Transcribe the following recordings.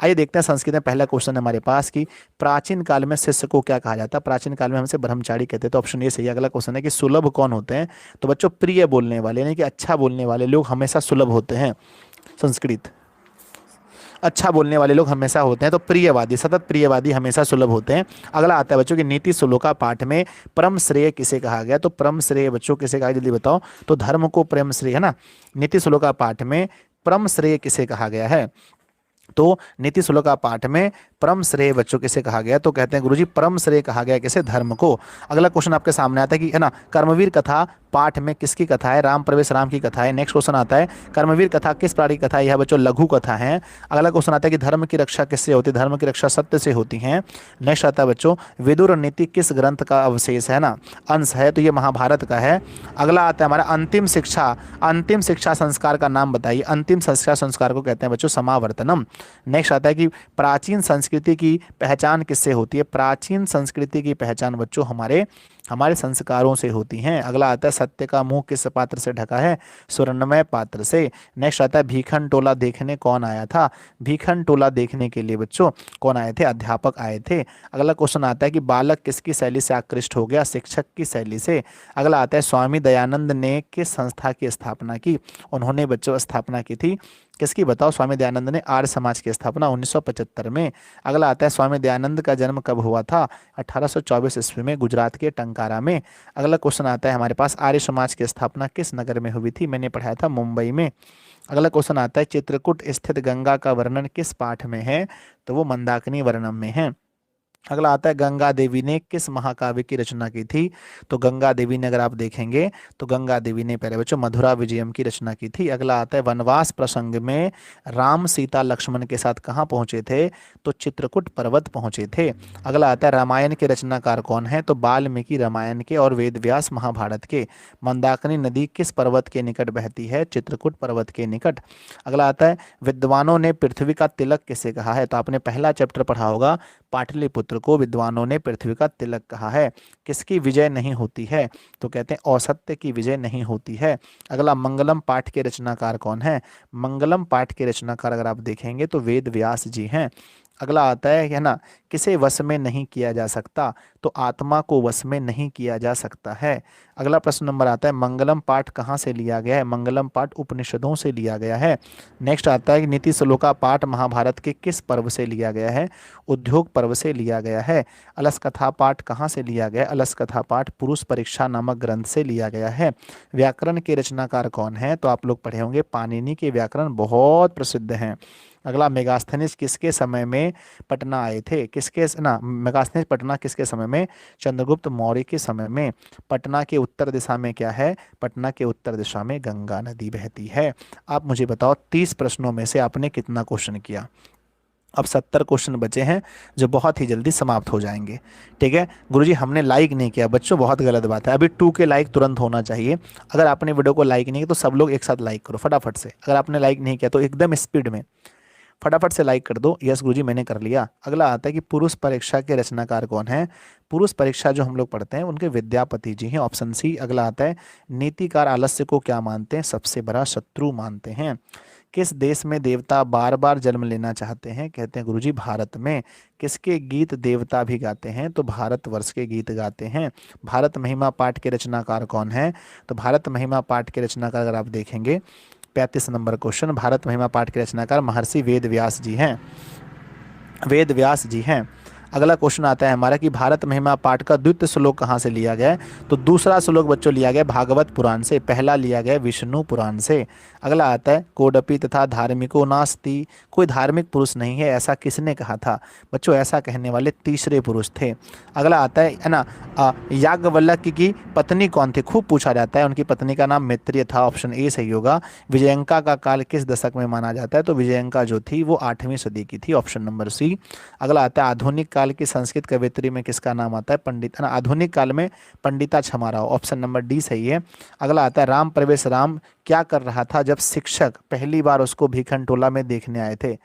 आइए देखते हैं संस्कृत में पहला क्वेश्चन है हमारे पास कि प्राचीन काल में शिष्य को क्या कहा जाता है। प्राचीन काल में हमसे ब्रह्मचारी कहते हैं, तो ऑप्शन ए सही है। अगला क्वेश्चन है कि सुलभ कौन होते हैं। तो बच्चों प्रिय बोलने वाले यानी कि अच्छा बोलने वाले लोग हमेशा सुलभ होते हैं। संस्कृत अच्छा बोलने वाले लोग हमेशा होते हैं, तो प्रियवादी, सतत प्रियवादी हमेशा सुलभ होते हैं। अगला आता है बच्चों की नीति श्लोका पाठ में परम श्रेय किसे कहा गया। तो परम श्रेय बच्चों किसे कहा, जल्दी बताओ। तो धर्म को परम श्रेय है ना। नीति श्लोका पाठ में परम श्रेय किसे कहा गया है। तो नीति श्लोका पाठ में परम श्रेय बच्चों किसे कहा गया। तो कहते हैं गुरुजी परम श्रेय कहा गया किसे, धर्म को। अगला क्वेश्चन आपके सामने आता है कि है ना कर्मवीर कथा पाठ में किसकी कथा है। राम प्रवेश राम की कथा है। नेक्स्ट क्वेश्चन आता है कर्मवीर कथा किस प्राणी की कथा है। यह बच्चों लघु कथा है। अगला क्वेश्चन आता है कि धर्म की रक्षा किससे होती है। धर्म की रक्षा सत्य से होती है। नेक्स्ट आता है बच्चों विदुर नीति किस ग्रंथ का अवशेष है ना, अंश है। तो ये महाभारत का है। अगला आता है हमारा अंतिम शिक्षा। अंतिम शिक्षा संस्कार का नाम बताइए। अंतिम शिक्षा संस्कार को कहते हैं बच्चों समावर्तनम। नेक्स्ट आता है कि प्राचीन संस्कृति की पहचान किससे होती है। प्राचीन संस्कृति की पहचान बच्चों हमारे संस्कारों से होती हैं। अगला आता है सत्य का मुंह किस पात्र से ढका है। स्वर्णमय पात्र से। नेक्स्ट आता है भीखन टोला देखने कौन आया था। भीखन टोला देखने के लिए बच्चों कौन आए थे, अध्यापक आए थे। अगला क्वेश्चन आता है कि बालक किसकी शैली से आकृष्ट हो गया, शिक्षक की शैली से। अगला आता है स्वामी दयानंद ने किस संस्था की स्थापना की। उन्होंने बच्चों स्थापना की थी किसकी, बताओ। स्वामी दयानंद ने आर्य समाज की स्थापना 1975 में। अगला आता है स्वामी दयानंद का जन्म कब हुआ था। 1824 ईस्वी में गुजरात के टंकारा में। अगला क्वेश्चन आता है हमारे पास आर्य समाज की स्थापना किस नगर में हुई थी। मैंने पढ़ाया था मुंबई में। अगला क्वेश्चन आता है चित्रकूट स्थित गंगा का वर्णन किस पाठ में है। तो वो मंदाकिनी वर्णन में है। अगला आता है गंगा देवी ने किस महाकाव्य की रचना की थी। तो गंगा देवी ने अगर आप देखेंगे तो गंगा देवी ने पहले बच्चों मधुरा विजयम की रचना की थी। अगला आता है वनवास प्रसंग में राम सीता लक्ष्मण के साथ कहाँ पहुंचे थे। तो चित्रकूट पर्वत पहुंचे थे। अगला आता है रामायण के रचनाकार कौन है। तो वाल्मीकि रामायण के और वेद व्यास महाभारत के। मंदाकिनी नदी किस पर्वत के निकट बहती है। चित्रकूट पर्वत के निकट। अगला आता है विद्वानों ने पृथ्वी का तिलक किसे कहा है। तो आपने पहला चैप्टर पढ़ा होगा पाटलिपुत्र को विद्वानों ने पृथ्वी का तिलक कहा है। किसकी विजय नहीं होती है। तो कहते हैं औसत्य की विजय नहीं होती है। अगला मंगलम पाठ के रचनाकार कौन है। मंगलम पाठ के रचनाकार अगर आप देखेंगे तो वेद व्यास जी हैं। अगला आता है ना किसे वश में नहीं किया जा सकता। तो आत्मा को वश में नहीं किया जा सकता है। अगला प्रश्न नंबर आता है मंगलम पाठ कहाँ से लिया गया है। मंगलम पाठ उपनिषदों से लिया गया है। नेक्स्ट आता है कि नीति श्लोका पाठ महाभारत के किस पर्व से लिया गया है। उद्योग पर्व से लिया गया है। अलस कथा पाठ कहाँ से लिया गया है। अलस कथा पाठ पुरुष परीक्षा नामक ग्रंथ से लिया गया है। व्याकरण के रचनाकार कौन है। तो आप लोग पढ़े होंगे पाणिनि के व्याकरण बहुत प्रसिद्ध हैं। अगला मेगास्थनीज किसके समय में पटना आए थे। किसके ना मेगास्थनीज पटना किसके समय में। चंद्रगुप्त मौर्य के समय में। पटना के उत्तर दिशा में क्या है। पटना के उत्तर दिशा में गंगा नदी बहती है। आप मुझे बताओ 30 प्रश्नों में से आपने कितना क्वेश्चन किया। अब 70 क्वेश्चन बचे हैं जो बहुत ही जल्दी समाप्त हो जाएंगे। ठीक है गुरुजी हमने लाइक नहीं किया बच्चों, बहुत गलत बात है। अभी 2 के लाइक तुरंत होना चाहिए। अगर आपने वीडियो को लाइक नहीं किया तो सब लोग एक साथ लाइक करो फटाफट से। अगर आपने लाइक नहीं किया तो एकदम स्पीड में फटाफट से लाइक कर दो। यस गुरुजी मैंने कर लिया। अगला आता है कि पुरुष परीक्षा के रचनाकार कौन है। पुरुष परीक्षा जो हम लोग पढ़ते हैं उनके विद्यापति जी हैं, ऑप्शन सी। अगला आता है नीतिकार आलस्य को क्या मानते हैं, सबसे बड़ा शत्रु मानते हैं। किस देश में देवता बार बार जन्म लेना चाहते हैं, कहते हैं गुरुजी भारत में। किसके गीत देवता भी गाते हैं, तो भारतवर्ष के गीत गाते हैं। भारत महिमा पाठ के रचनाकार कौन है, तो भारत महिमा पाठ के रचनाकार अगर आप देखेंगे 35 नंबर क्वेश्चन, भारत महिमा पाठ के रचनाकार महर्षि वेद व्यास जी हैं, वेद व्यास जी हैं। अगला क्वेश्चन आता है हमारा कि भारत महिमा पाठ का द्वितीय श्लोक कहाँ से लिया गया है, तो दूसरा श्लोक बच्चों लिया गया भागवत पुराण से, पहला लिया गया विष्णु पुराण से। अगला आता है कोडपि तथा धार्मिको नास्ति, कोई धार्मिक पुरुष नहीं है ऐसा किसने कहा था, बच्चों ऐसा कहने वाले तीसरे पुरुष थे। अगला आता है ना याज्ञवल्क्य की पत्नी कौन थी, खूब पूछा जाता है, उनकी पत्नी का नाम मैत्रेय था, ऑप्शन ए सही होगा। विजयंका का काल किस दशक में माना जाता है, तो विजयंका जो थी वो 8वीं सदी की थी, ऑप्शन नंबर सी। अगला आता है आधुनिक काल की संस्कृत कवियत्री में किसका नाम आता है, पंडित ना आधुनिक काल में पंडिता छमाराव, ऑप्शन नंबर डी सही है। अगला आता है राम प्रवेश राम क्या कर रहा था जब शिक्षक पहली बार उसको भीखन टोला में देखने आए थे,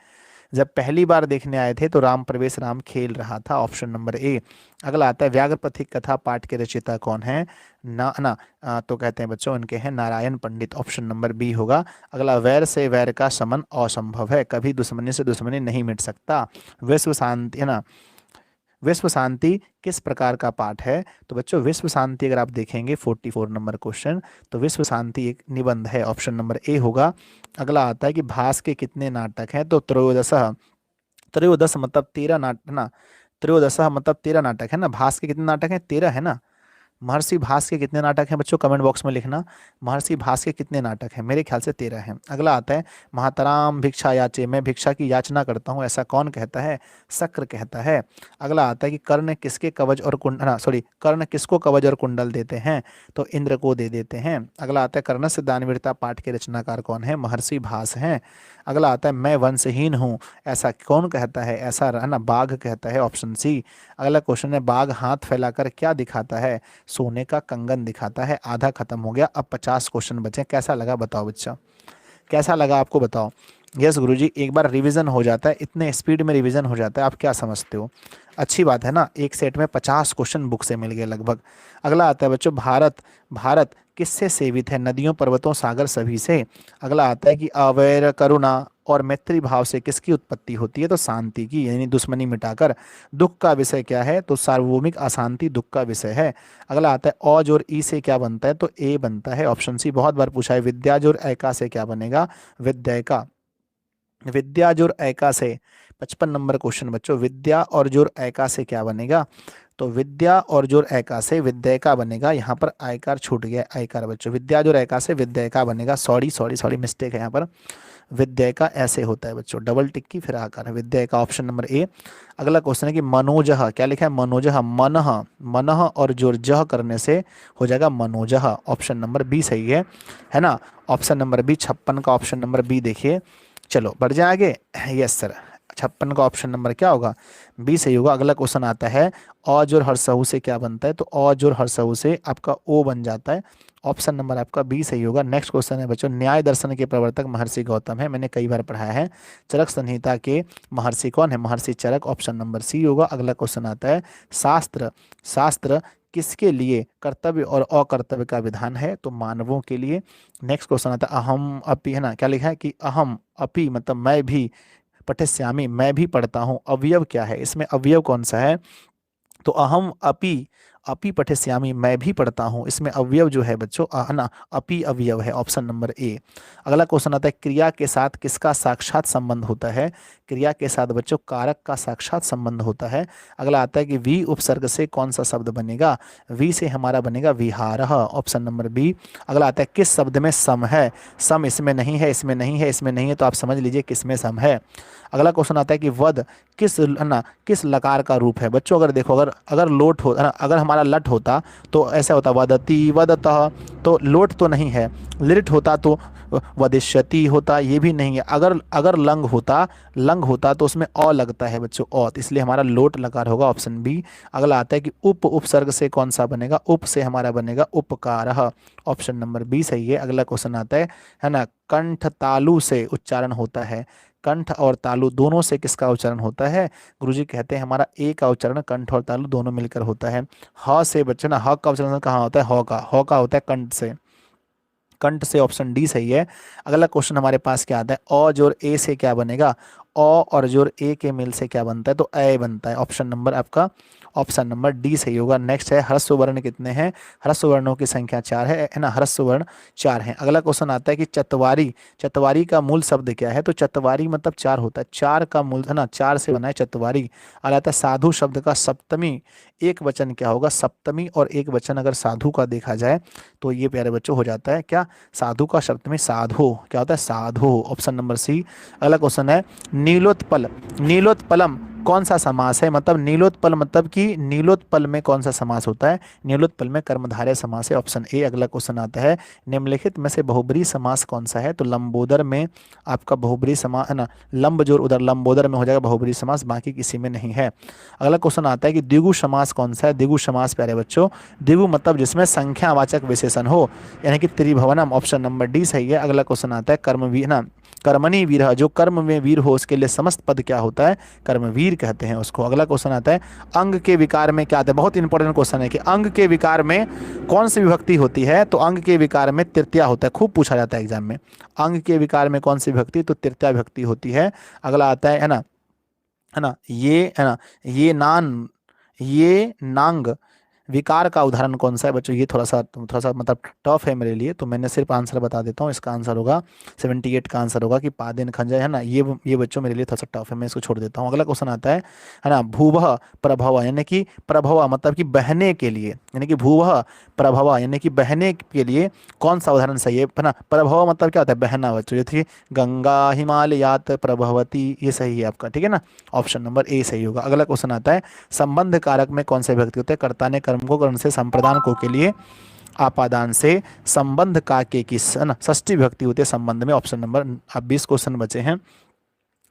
जब पहली बार देखने आए थे तो राम प्रवेश राम खेल रहा था, ऑप्शन नंबर ए। अगला आता है व्याघ्र पथिक कथा पाठ के रचयिता कौन है? ना ना तो कहते हैं बच्चों उनके हैं नारायण पंडित, ऑप्शन नंबर बी होगा। अगला वैर से वैर का शमन असंभव है, कभी दुश्मनी से दुश्मनी नहीं मिट सकता। विश्व शांति है ना, विश्व शांति किस प्रकार का पाठ है? तो बच्चों विश्व शांति अगर आप देखेंगे 44 नंबर क्वेश्चन, तो विश्व शांति एक निबंध है, ऑप्शन नंबर ए होगा। अगला आता है कि भास के कितने नाटक हैं? तो त्रयोदश, त्रयोदश मतलब 13 नाटक ना, त्रयोदश मतलब 13 नाटक है ना। भास के कितने नाटक हैं? 13 है ना। महर्षि भास के कितने नाटक हैं बच्चों? कमेंट बॉक्स में लिखना, महर्षि भास के कितने नाटक हैं? मेरे ख्याल से 13 हैं। अगला आता है महातराम भिक्षा याचे, मैं भिक्षा की याचना करता हूँ, ऐसा कौन कहता है? शक्र कहता है। अगला आता है कि कर्ण किसके कवच और कुंडल, सॉरी कर्ण किसको कवच और कुंडल देते हैं? तो इंद्र को दे देते हैं। अगला आता है कर्ण से दानवीरता पाठ के रचनाकार कौन है? महर्षि भास हैं। अगला आता है मैं वंशहीन हूँ, ऐसा कौन कहता है? ऐसा है ना बाघ कहता है, ऑप्शन सी। अगला क्वेश्चन है बाघ हाथ फैलाकर क्या दिखाता है? सोने का कंगन दिखाता है। आधा खत्म हो गया, अब 50 क्वेश्चन बचे। कैसा लगा बताओ बच्चा, कैसा लगा आपको बताओ? यस गुरुजी, एक बार रिवीजन हो जाता है, इतने स्पीड में रिवीजन हो जाता है, आप क्या समझते हो? अच्छी बात है ना, एक सेट में 50 क्वेश्चन बुक से मिल गए लगभग। अगला आता है बच्चों भारत, भारत किससे सेवित है? नदियों पर्वतों सागर सभी से। अगला आता है कि अवैर करुणा और मैत्री भाव से किसकी उत्पत्ति होती है? तो शांति की, यानी दुश्मनी मिटाकर। दुख का विषय क्या है? तो सार्वभौमिक अशांति दुख का विषय है। अगला आता है औज और ई से क्या बनता है? तो ए बनता है, ऑप्शन सी। बहुत बार पूछा है विद्या जोर ऐका से क्या बनेगा? विद्या, विद्या जोर ऐका से 55 नंबर क्वेश्चन बच्चों, विद्या और जोर ऐका से क्या बनेगा? तो विद्या और जोर ऐका से विद्या का बनेगा। यहाँ पर आयकार छूट गया, आयकार बच्चों, विद्या जोर ऐका से विद्या का बनेगा। सॉरी सॉरी सॉरी मिस्टेक है यहाँ पर, विद्या का ऐसे होता है बच्चों, डबल टिक की फिर आकार, विद्या का, ऑप्शन नंबर ए। अगला क्वेश्चन है कि मनोजह, क्या लिखा है? मनोजह, मनः, मनः और जोर जह करने से हो जाएगा मनोजह, ऑप्शन नंबर बी सही है ना। ऑप्शन नंबर बी, 56 का ऑप्शन नंबर बी देखिए। चलो बढ़ जाए आगे। यस सर, 56 का ऑप्शन नंबर क्या होगा? बी सही होगा। अगला क्वेश्चन आता है औज और हर्षऊ से क्या बनता है? तो औज और हर्षऊ से आपका ओ बन जाता है, ऑप्शन नंबर आपका बी सही होगा। नेक्स्ट क्वेश्चन है बच्चों न्याय दर्शन के प्रवर्तक महर्षि गौतम है, मैंने कई बार पढ़ाया है। चरक संहिता के महर्षि कौन है? महर्षि चरक, ऑप्शन नंबर सी होगा। अगला क्वेश्चन आता है शास्त्र, शास्त्र किसके लिए कर्तव्य और अकर्तव्य का विधान है? तो मानवों के लिए। नेक्स्ट क्वेश्चन आता है अहम अपि, है ना, क्या लिखा है कि अहम अपि मतलब मैं भी, पठिष्यामि मैं भी पढ़ता हूँ, अवयव क्या है इसमें? अवयव कौन सा है? तो अहम अपि, अपि पठिष्यामि मैं भी पढ़ता हूँ, इसमें अवयव जो है बच्चों ना अपि अवयव है, ऑप्शन नंबर ए। अगला क्वेश्चन आता है क्रिया के साथ किसका साक्षात संबंध होता है? क्रिया के साथ बच्चों कारक का साक्षात संबंध होता है। अगला आता है कि वी उपसर्ग से कौन सा शब्द बनेगा? वी से हमारा बनेगा विहारः, ऑप्शन नंबर बी। अगला आता है किस शब्द में सम है? सम इसमें नहीं है, इसमें नहीं है, इसमें नहीं है, तो आप समझ लीजिए किसमें सम है। अगला क्वेश्चन आता है कि वद किस ना किस लकार का रूप है? बच्चों अगर देखो, अगर अगर लोट हो ना, अगर हमारा लट होता तो ऐसा होता वदति वदतः, तो लोट तो नहीं है। लिट होता तो वदिष्यति होता, ये भी नहीं है। अगर अगर लंग होता, लंग होता तो उसमें अ लगता है बच्चों, औ, इसलिए हमारा लोट लकार होगा, ऑप्शन बी। अगला आता है कि उप उपसर्ग से कौन सा बनेगा? उप से हमारा बनेगा उपकारः, ऑप्शन नंबर बी सही है। अगला क्वेश्चन आता है ना, कंठ तालु से उच्चारण होता है, कंठ और तालु दोनों से किसका उच्चारण होता है? गुरुजी कहते हैं हमारा ए का उच्चारण कंठ और तालु दोनों मिलकर होता है। ह से बच्चे ना, ह का उच्चारण कहाँ होता है? ह का होता है कंठ से, कंठ से, ऑप्शन डी सही है। अगला क्वेश्चन हमारे पास क्या आता है? अ जोर ए से क्या बनेगा? अ और जोर ए के मिल से क्या बनता है? तो ए बनता है, ऑप्शन नंबर आपका, ऑप्शन नंबर डी सही होगा। नेक्स्ट है ह्रस्व वर्ण कितने हैं? ह्रस्व वर्णों की संख्या 4 है ना, ह्रस्व वर्ण 4 हैं। अगला क्वेश्चन आता है कि चतवारी, चतवारी का मूल शब्द क्या है? तो चतवारी मतलब 4 होता है, 4 का मूल है ना, 4 से बना है चतवारी। अगला आता है साधु शब्द का सप्तमी एक वचन क्या होगा? सप्तमी और एक वचन अगर साधु का देखा जाए तो ये प्यारे बच्चों हो जाता है क्या? साधु का सप्तमी साधु, क्या होता है? साधु, ऑप्शन नंबर सी। अगला क्वेश्चन है नीलोत्पल, नीलोत्पलम कौन सा समास है? मतलब नीलोत्पल मतलब कि नीलोत्पल में कौन सा समास होता है? नीलोत्पल में कर्मधारय समास है, ऑप्शन ए। अगला क्वेश्चन आता है निम्नलिखित में से बहुब्री समास कौन सा है? तो लंबोदर में आपका बहुब्री समास है ना, लंब जोर उधर लंबोदर में हो जाएगा बहुब्री समास, बाकी किसी में नहीं है। अगला क्वेश्चन आता है कि द्विगु समास कौन सा है? द्विगु समास प्यारे बच्चों, द्विगु मतलब जिसमें संख्यावाचक विशेषण हो, यानी कि त्रिभुवनम, ऑप्शन नंबर डी सही है। अगला क्वेश्चन आता है कर्म भी है ना, कर्मणि वीरः, जो कर्म में वीर हो उसके लिए समस्त पद क्या होता है, कर्मवीर कहते हैं उसको। अगला क्वेश्चन आता है अंग के विकार में क्या आता है, बहुत इंपॉर्टेंट क्वेश्चन है कि अंग के विकार में कौन सी विभक्ति होती है, तो अंग के विकार में तृतीया होता है, खूब पूछा जाता है एग्जाम में। अंग के विकार में कौन सी विभक्ति, तो तृतीया विभक्ति होती है। अगला आता है ना, है ना, ये है ना, ये नान, ये नांग, विकार का उदाहरण कौन सा है बच्चों, ये थोड़ा सा मतलब टफ है मेरे लिए, तो मैंने सिर्फ आंसर बता देता हूँ। इसका आंसर होगा 78 का आंसर होगा कि पादेन खंजय, है ना, ये बच्चों मेरे लिए थोड़ा सा टफ है, मैं इसको छोड़ देता हूँ। अगला क्वेश्चन आता है ना, भूवः प्रभव, यानी कि प्रभव मतलब कि बहने के लिए, यानी कि भूवः प्रभव यानी कि बहने के लिए कौन सा उदाहरण सही है ना। प्रभव मतलब क्या होता है, बहना बच्चों, जैसे गंगा हिमालयात प्रभवती, ये सही है आपका, ठीक है ना, ऑप्शन नंबर ए सही होगा। अगला क्वेश्चन आता है संबंध कारक में कौन से विभक्ति होते हैं, कर्ता ने कर्म को कर्ण से, संप्रदान को के लिए, आपादान से, संबंध का के किस, है ना, षष्ठी विभक्ति होती है संबंध में। ऑप्शन नंबर, अब 20 क्वेश्चन बचे हैं।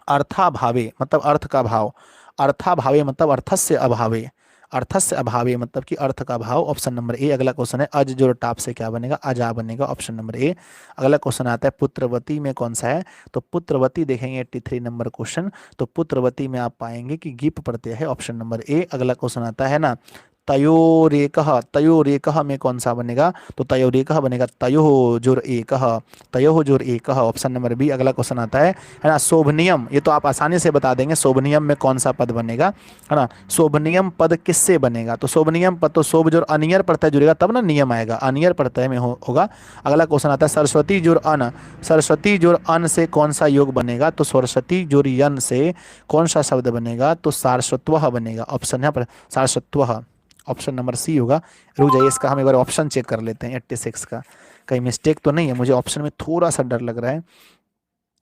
अर्थाभावे मतलब अर्थ का भाव, अर्थाभावे मतलब अर्थस्य अभावे, अर्थस्य अभावे मतलब कि अर्थ का भाव, ऑप्शन नंबर ए। अगला क्वेश्चन है अज जोड़ टाप से क्या बनेगा, अजा बनेगा, ऑप्शन नंबर ए। अगला क्वेश्चन आता है पुत्रवती में कौन सा है, तो पुत्रवती देखेंगे 83 नंबर क्वेश्चन, तो पुत्रवती में आप पाएंगे कि गीप प्रत्यय है, ऑप्शन नंबर ए। अगला क्वेश्चन आता है ना तयोरेकः, तयोरेकः में कौन सा बनेगा, तो तयोरेकः बनेगा तयोः जोर एकः, तयोः जोर एकः, ऑप्शन नंबर बी। अगला क्वेश्चन आता है ना शोभनियम, ये तो आप आसानी से बता देंगे, शोभनियम में कौन सा पद बनेगा, है ना, शोभनियम पद किससे बनेगा, तो शोभनियम पद तो शोभ जोर अनियर प्रत्यय जुड़ेगा तब ना नियम आएगा, अनियर प्रत्यय में होगा। अगला क्वेश्चन आता है सरस्वती जोर अन, सरस्वती जोर अन से कौन सा योग बनेगा, तो सरस्वती जोर यन से कौन सा शब्द बनेगा, तो सारस्वतः बनेगा, ऑप्शन है पर सारस्वतः, ऑप्शन नंबर सी होगा। रुक जाइए, इसका हम एक बार ऑप्शन चेक कर लेते हैं 86 का, कहीं मिस्टेक तो नहीं है, मुझे ऑप्शन में थोड़ा सा डर लग रहा है।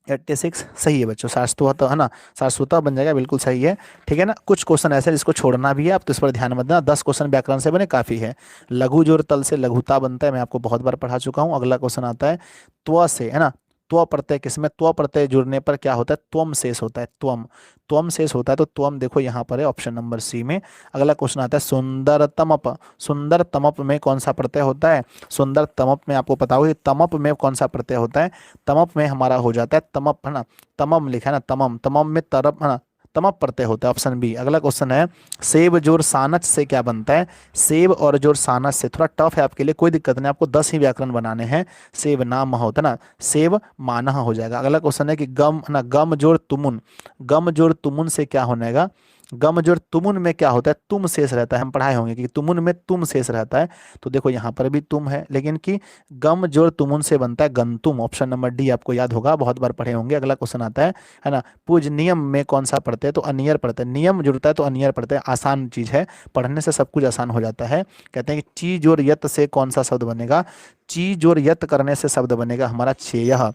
86 सही है बच्चों, सारस्वत है ना, सारस्वत बन जाएगा, बिल्कुल सही है, ठीक है ना। कुछ क्वेश्चन ऐसे जिसको छोड़ना भी है आप, तो इस पर ध्यान मत देना। 10 क्वेश्चन व्याकरण से बने काफी है। लघु जोर तल से लघुता बनता है, मैं आपको बहुत बार पढ़ा चुका हूँ। अगला क्वेश्चन आता है त्व से, है ना, त्व प्रत्यय किसमें, त्व प्रत्यय जुड़ने पर क्या होता है, त्वम शेष होता है, त्वम, त्वम शेष होता है, तो त्वम देखो यहाँ पर है, ऑप्शन नंबर सी में। अगला क्वेश्चन आता है सुंदरतमप, सुंदरतमप में कौन सा प्रत्यय होता है, सुंदरतमप में आपको पता होगा कि तमप में कौन सा प्रत्यय होता है, तमप में हमारा हो जाता है तमप, है ना, तमम लिखा है ना, तमम, तमम में तरप, है ना, तमप प्रत्यय होता है, ऑप्शन बी। अगला क्वेश्चन है सेब जोर सानच से क्या बनता है, सेब और जोर सानच से, थोड़ा टफ है आपके लिए, कोई दिक्कत नहीं, आपको 10 ही व्याकरण बनाने हैं। सेब नाम होता है ना, सेब मानह हो जाएगा। अगला क्वेश्चन है कि गम, है ना, गम जोर तुमुन, गम जोर तुमुन से क्या होनेगा, गम जोर तुमुन में क्या होता है, तुम शेष रहता है, हम पढ़ाए होंगे कि तुमुन में तुम शेष रहता है, तो देखो यहाँ पर भी तुम है, लेकिन कि गम जोर तुमुन से बनता है गंतुम, ऑप्शन नंबर डी आपको याद होगा, बहुत बार पढ़े होंगे। अगला क्वेश्चन आता है ना पूज नियम में कौन सा पढ़ते हैं, तो अनियर पढ़ते हैं, नियम जुड़ता है तो अनियर पढ़ते हैं, आसान चीज है, पढ़ने से सब कुछ आसान हो जाता है। कहते हैं कि ची जोर यत से कौन सा शब्द बनेगा, ची जोर यत करने से शब्द बनेगा हमारा छेयः,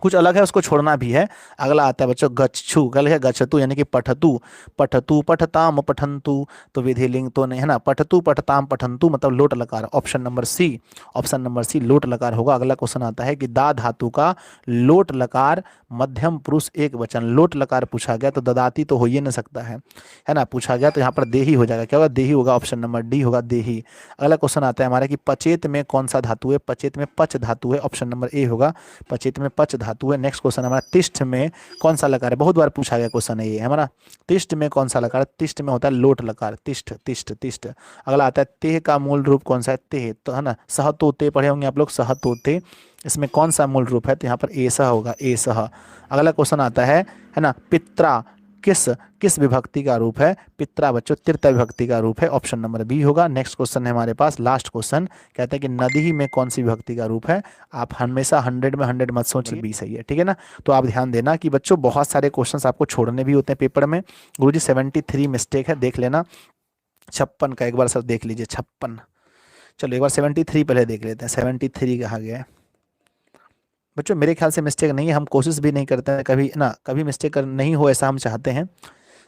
कुछ अलग है उसको छोड़ना भी है। अगला आता है बच्चों गच्छु, गल है गच्छतु यानी कि पठतु, पठतु पठताम पठंतु, तो विधिलिंग तो नहीं है ना, पठतु पठताम पठंतु मतलब लोट लकार, option number C, option number C लोट लकार होगा। अगला क्वेश्चन आता है कि दा धातु का लोट लकार मध्यम पुरुष एक वचन, लोट लकार पूछा गया तो ददाती तो हो ही नहीं सकता है ना, पूछा गया तो यहाँ पर देही हो जाएगा, क्या होगा, देही होगा, ऑप्शन नंबर डी होगा देही। अगला क्वेश्चन आता है हमारा कि पचेत में कौन सा धातु है, पचेत में पच धातु है, ऑप्शन नंबर ए होगा, पचेत में पच धातु है। नेक्स्ट क्वेश्चन हमारा तिष्ठ में कौन सा लकार है, बहुत बार पूछा गया क्वेश्चन है ये हमारा, तिष्ठ में कौन सा लकार है, तिष्ठ में होता है लोट लकार, तिष्ठ तिष्ठ तिष्ठ। अगला आता है तेह का मूल रूप कौन सा है, तेह, तो है ना, सह तो ते पढ़े होंगे आप लोग, सह तो ते, इसमें कौन सा मूल रूप है, तो यहाँ पर एसह होगा, एसह। अगला क्वेश्चन आता है ना पित्रा किस किस विभक्ति का रूप है, पित्रा बच्चों तृतीय विभक्ति का रूप है, ऑप्शन नंबर बी होगा। नेक्स्ट क्वेश्चन है हमारे पास लास्ट क्वेश्चन, कहते हैं कि नदी में कौन सी विभक्ति का रूप है, आप हमेशा 100 में 100 मत सोचिए, बी सही है, ठीक है ना। तो आप ध्यान देना कि बच्चों बहुत सारे क्वेश्चंस आपको छोड़ने भी होते हैं पेपर में। गुरुजी 73 मिस्टेक है, देख लेना। 56 का एक बार सर देख लीजिए, 56, चलो एक बार 73 पहले देख लेते हैं, 73 कहाँ गया है बच्चों, मेरे ख्याल से मिस्टेक नहीं है, हम कोशिश भी नहीं करते हैं कभी ना, कभी मिस्टेक नहीं हो ऐसा हम चाहते हैं।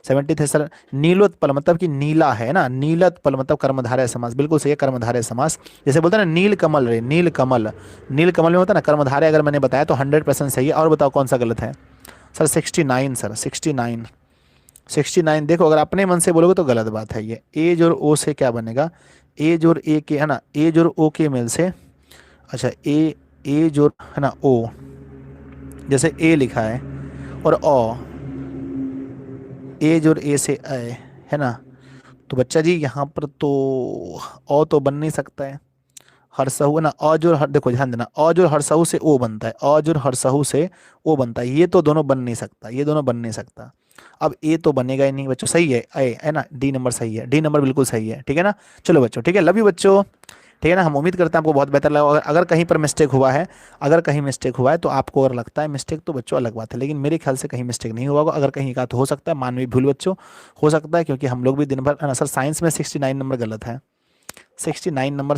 73 सर, नीलोत्पल मतलब कि नीला है ना, नीलोत्पल मतलब कर्मधारय समास, बिल्कुल सही है, कर्मधारय समास, जैसे बोलते हैं ना नील कमल रे, नील कमल, नील कमल में होता है ना कर्मधारय, अगर मैंने बताया तो 100% सही है। और बताओ कौन सा गलत है सर, 69 सर, 69, 69 देखो, अगर अपने मन से बोलोगे तो गलत बात है ये। ए जोर ओ से क्या बनेगा, ए जोर ए के, है ना, ए जोर ओ के मेल से, अच्छा ए जोर, है ना, ओ, जैसे ए लिखा है और अ, एज और ए से अय, है ना। तो बच्चा जी यहाँ पर तो अ तो बन नहीं सकता है। हरसहु है ना, अज और हर, देखो ध्यान देना, अज और हरसहु से ओ बनता है, अज और हरसहु से ओ बनता है, ये तो दोनों बन नहीं सकता, ये दोनों बन नहीं सकता। अब ए तो बनेगा ही नहीं बच्चों, सही है ए, है ना, डी नंबर सही है, डी नंबर बिल्कुल सही है, ठीक है ना। चलो बच्चों, ठीक है, लव यू बच्चों, ठीक है ना। हम उम्मीद करते हैं आपको बहुत बेहतर लगा। अगर कहीं पर मिस्टेक हुआ है, अगर कहीं मिस्टेक हुआ है तो आपको अगर लगता है मिस्टेक, तो बच्चों अलग बात है, लेकिन मेरे ख्याल से कहीं मिस्टेक नहीं हुआ होगा। अगर कहीं का तो हो सकता है मानवीय भूल बच्चों, हो सकता है, क्योंकि हम लोग भी दिन भर, सर साइंस में 69 नंबर गलत है, 69 नंबर